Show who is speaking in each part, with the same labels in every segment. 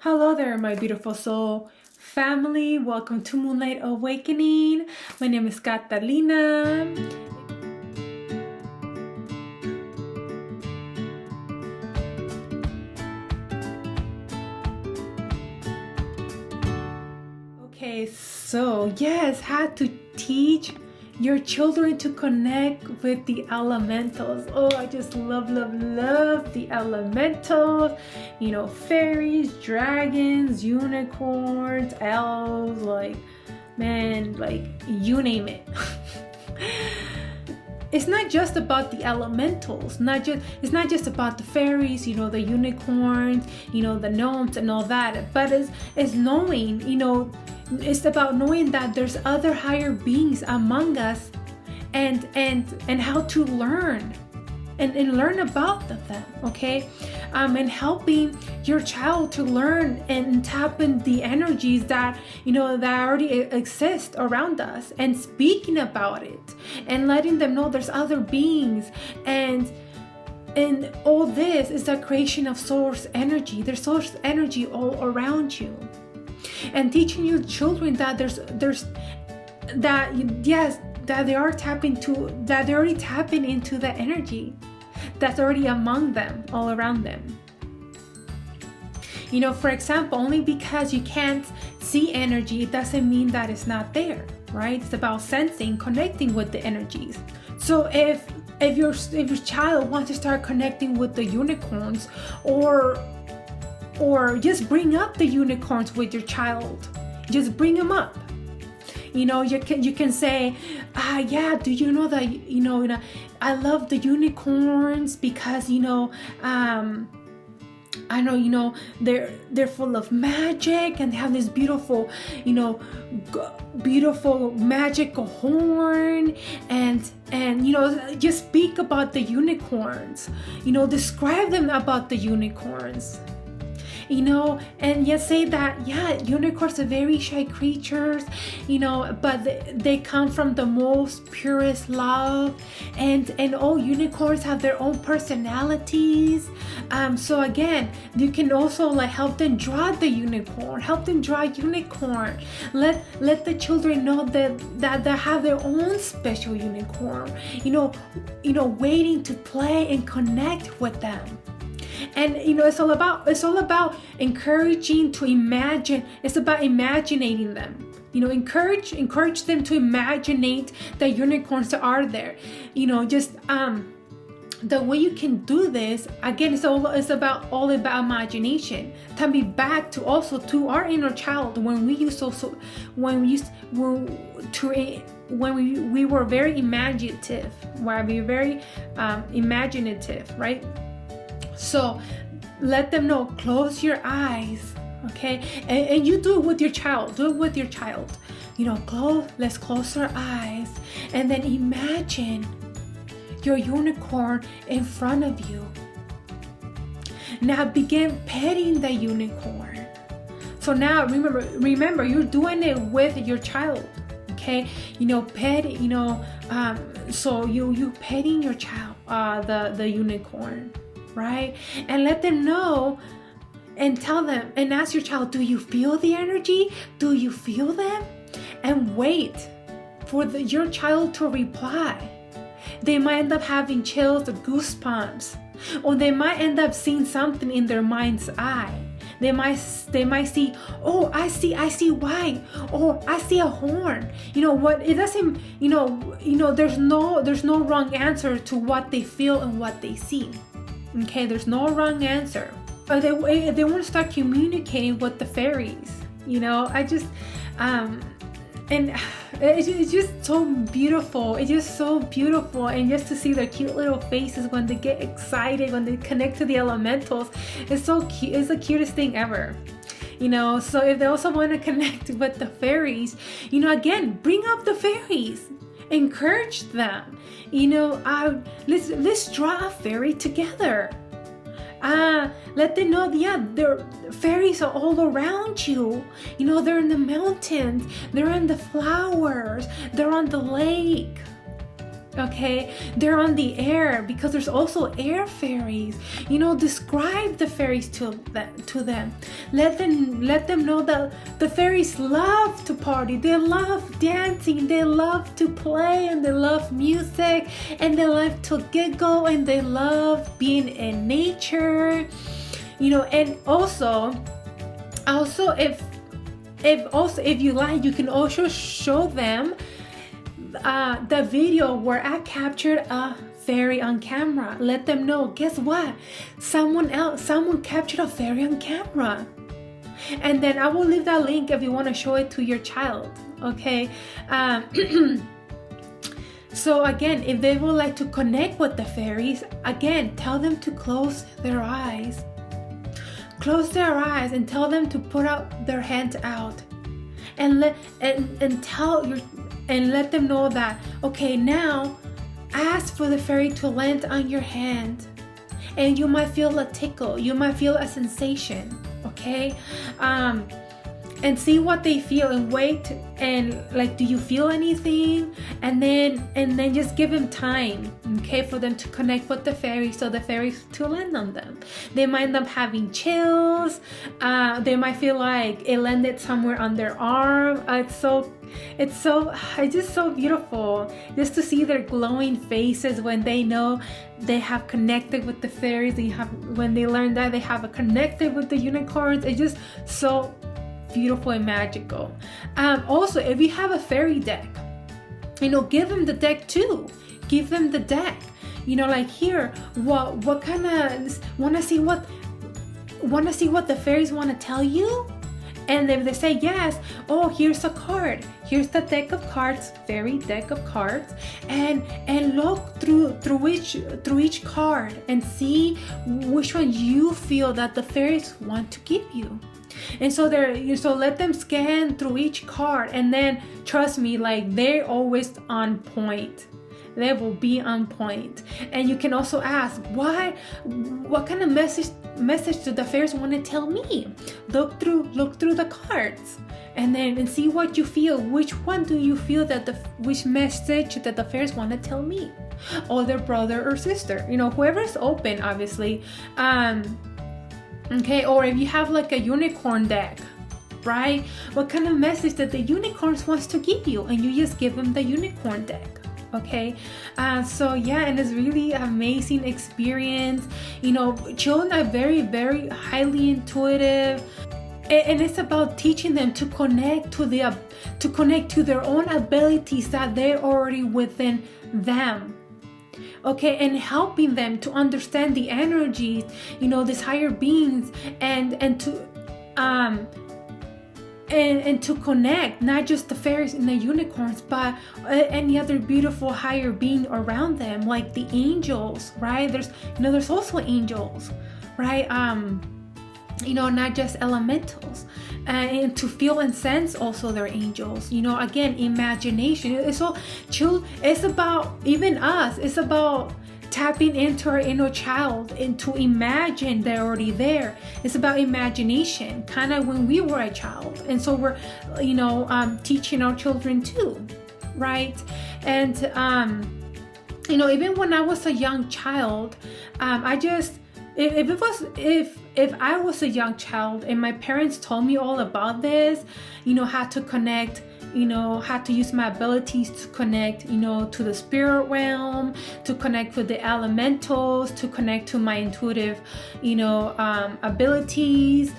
Speaker 1: Hello there, my beautiful soul family. Welcome to Moonlight Awakening. My name is Catalina. Okay, so yes, how to teach your children to connect with the elementals. Oh, I just love the elementals. You know, fairies, dragons, unicorns, elves, like, man, like, you name it. It's not just about the elementals, it's not just about the fairies, you know, the unicorns, you know, the gnomes and all that, but it's knowing, you know, it's about knowing that there's other higher beings among us and how to learn and learn about them, okay? And helping your child to learn and tap in the energies that, you know, that already exist around us, and speaking about it and letting them know there's other beings, and all this is the creation of source energy. There's source energy all around you, and teaching your children that there's that, yes, that they are that they're already tapping into the energy that's already among them, all around them. You know, for example, only because you can't see energy, it doesn't mean that it's not there, right? It's about sensing, connecting with the energies. So if your child wants to start connecting with the unicorns, or just bring up the unicorns with your child, just bring them up. You know, you can say, yeah, do you know that, you know, I love the unicorns because, you know, I know, you know, they're full of magic, and they have this beautiful, you know, beautiful magical horn, and you know, just speak about the unicorns, you know, describe them about the unicorns. You know, and yet say that, yeah, unicorns are very shy creatures, you know, but they come from the most purest love, and all unicorns have their own personalities. So again, you can also like help them draw the unicorn, let the children know that they have their own special unicorn, you know, waiting to play and connect with them. And you know, it's all about encouraging to imagine. It's about imagining them. You know, encourage them to imaginate the unicorns that are there. You know, just the way you can do this, again, it's all about imagination. Coming back to also to our inner child, when we were very imaginative, right? So let them know, close your eyes, okay? And you do it with your child. You know, let's close our eyes, and then imagine your unicorn in front of you. Now begin petting the unicorn. So now remember, you're doing it with your child, okay? You know, so you petting your child, the unicorn, right? And let them know, and tell them, and ask your child, do you feel the energy? Do you feel them? And wait for your child to reply. They might end up having chills or goosebumps, or they might end up seeing something in their mind's eye. They might see, oh, I see white, or I see a horn. You know what? It doesn't, you know, there's no wrong answer to what they feel and what they see. Okay, there's no wrong answer. Or they want to start communicating with the fairies. You know, and it's just so beautiful. It's just so beautiful, and just to see their cute little faces when they get excited, when they connect to the elementals, it's so cute. It's the cutest thing ever. You know, so if they also want to connect with the fairies, you know, again, bring up the fairies. Encourage them. You know, let's draw a fairy together. Let them know, yeah, their fairies are all around you. You know, they're in the mountains, they're in the flowers, they're on the lake. Okay, they're on the air because there's also air fairies. Describe the fairies to them. Let them know that the fairies love to party. They love dancing. They love to play, and they love music, and they love to giggle, and they love being in nature. And also if you like, you can also show them the video where I captured a fairy on camera. Let them know, guess what? Someone captured a fairy on camera. And then I will leave that link if you want to show it to your child. Okay. So again, if they would like to connect with the fairies, again, tell them to close their eyes. Close their eyes and tell them to put out their hands out. And let them know that, okay, now ask for the fairy to land on your hand, and you might feel a tickle, you might feel a sensation, okay? And see what they feel, and wait, and like, do you feel anything? And then just give them time, okay, for them to connect with the fairies, so the fairies to land on them. They might end up having chills. They might feel like it landed somewhere on their arm. It's just so beautiful just to see their glowing faces when they know they have connected with the fairies. When they learn that they have connected with the unicorns. It's just so beautiful and magical. Also, if you have a fairy deck, give them the deck too. Give them the deck. Like, here, what kind of want to see what the fairies want to tell you. And if they say yes, oh, here's a card. Here's the deck of cards, fairy deck of cards, and look through each card and see which one you feel that the fairies want to give you. And so let them scan through each card, and then trust me, like, they're always on point. They will be on point. And you can also ask, what kind of message do the fairies want to tell me? Look through the cards, and see what you feel. Which one do you feel which message that the fairies want to tell me, or their brother or sister? Whoever's open, obviously. Okay, or if you have like a unicorn deck, right? What kind of message that the unicorns wants to give you, and you just give them the unicorn deck. Okay, so yeah, and it's really amazing experience. Children are very, very highly intuitive, and it's about teaching them to connect to their own abilities that they're already within them. Okay, and helping them to understand the energies, these higher beings, and to connect not just the fairies and the unicorns, but any other beautiful higher being around them, like the angels, right? There's also angels, right? Not just elementals, and to feel and sense also their angels. Again, imagination. It's about, even us, it's about tapping into our inner child and to imagine they're already there. It's about imagination, kind of when we were a child. And so we're, teaching our children too, right? And, even when I was a young child, if I was a young child and my parents told me all about this, how to connect, how to use my abilities to connect, to the spirit realm, to connect with the elementals, to connect to my intuitive, abilities.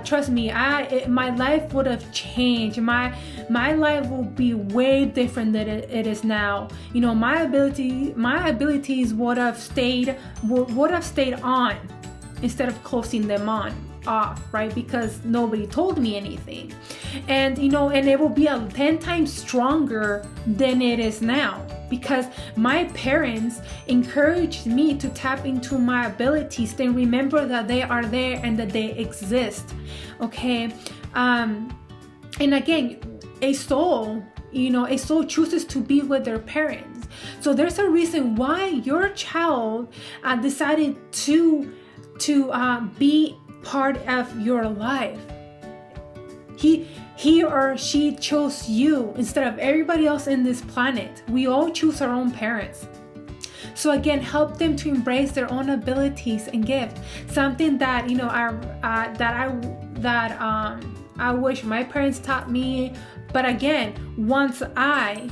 Speaker 1: Trust me, my life would have changed. My life will be way different than it is now. My abilities would have stayed on instead of closing them off, right? Because nobody told me anything. And and it will be 10 times stronger than it is now, because my parents encouraged me to tap into my abilities, then remember that they are there and that they exist. Okay. And again, a soul chooses to be with their parents. So there's a reason why your child decided to be part of your life. he or she chose you instead of everybody else in this planet. We all choose our own parents. So again, help them to embrace their own abilities and gifts. Something that I wish my parents taught me. But again, once I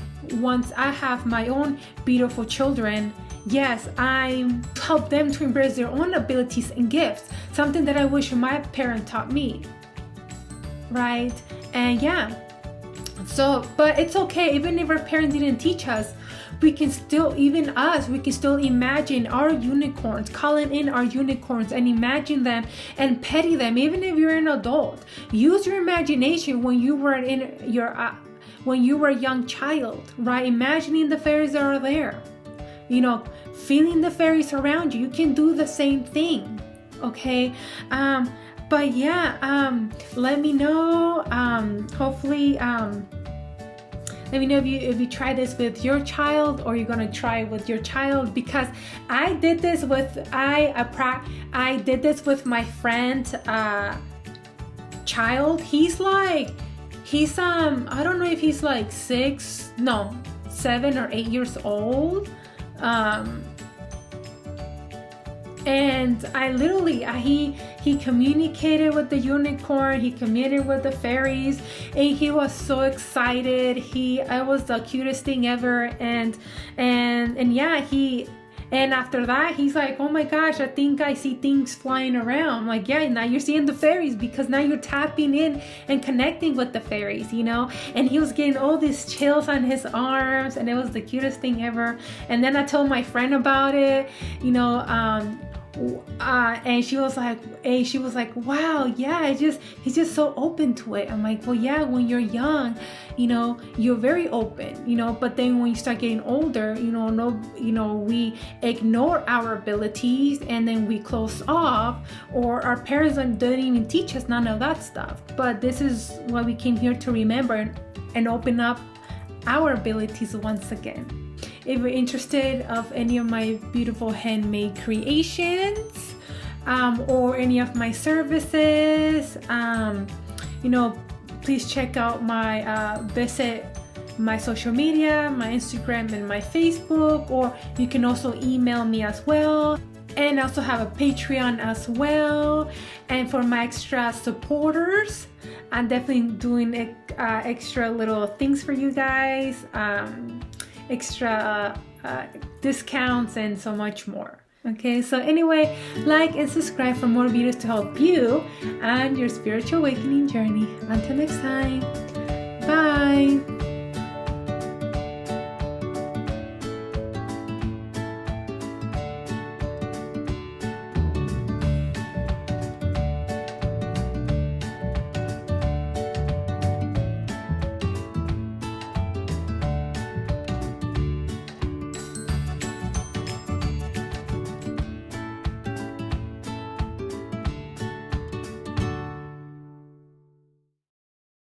Speaker 1: have my own beautiful children, yes, I help them to embrace their own abilities and gifts. Something that I wish my parent taught me. Right? And yeah. So, but it's okay, even if our parents didn't teach us, we can still, even us, we can still imagine our unicorns, calling in our unicorns and imagine them and petty them, even if you're an adult. Use your imagination when you were when you were a young child, right? Imagining the fairies that are there, feeling the fairies around you. You can do the same thing, okay? But yeah, let me know. Hopefully, let me know if you try this with your child, or you're gonna try it with your child, because I did this with my friend's child. He's I don't know if he's like 7 or 8 years old. And I literally, he communicated with the unicorn, he communicated with the fairies, and he was so excited. It was the cutest thing ever. And yeah, and after that, he's like, oh my gosh, I think I see things flying around. I'm like, yeah, now you're seeing the fairies, because now you're tapping in and connecting with the fairies, And he was getting all these chills on his arms, and it was the cutest thing ever. And then I told my friend about it, and she was like, wow, yeah, he's just so open to it. I'm like, well, yeah, when you're young, you're very open, but then when you start getting older, we ignore our abilities, and then we close off, or our parents didn't even teach us none of that stuff. But this is what we came here to remember and open up our abilities once again. If you're interested of any of my beautiful handmade creations, or any of my services, please check out visit my social media, my Instagram and my Facebook, or you can also email me as well. And I also have a Patreon as well. And for my extra supporters, I'm definitely doing extra little things for you guys. Extra discounts and so much more. Okay, so anyway, like and subscribe for more videos to help you on your spiritual awakening journey. Until next time, bye.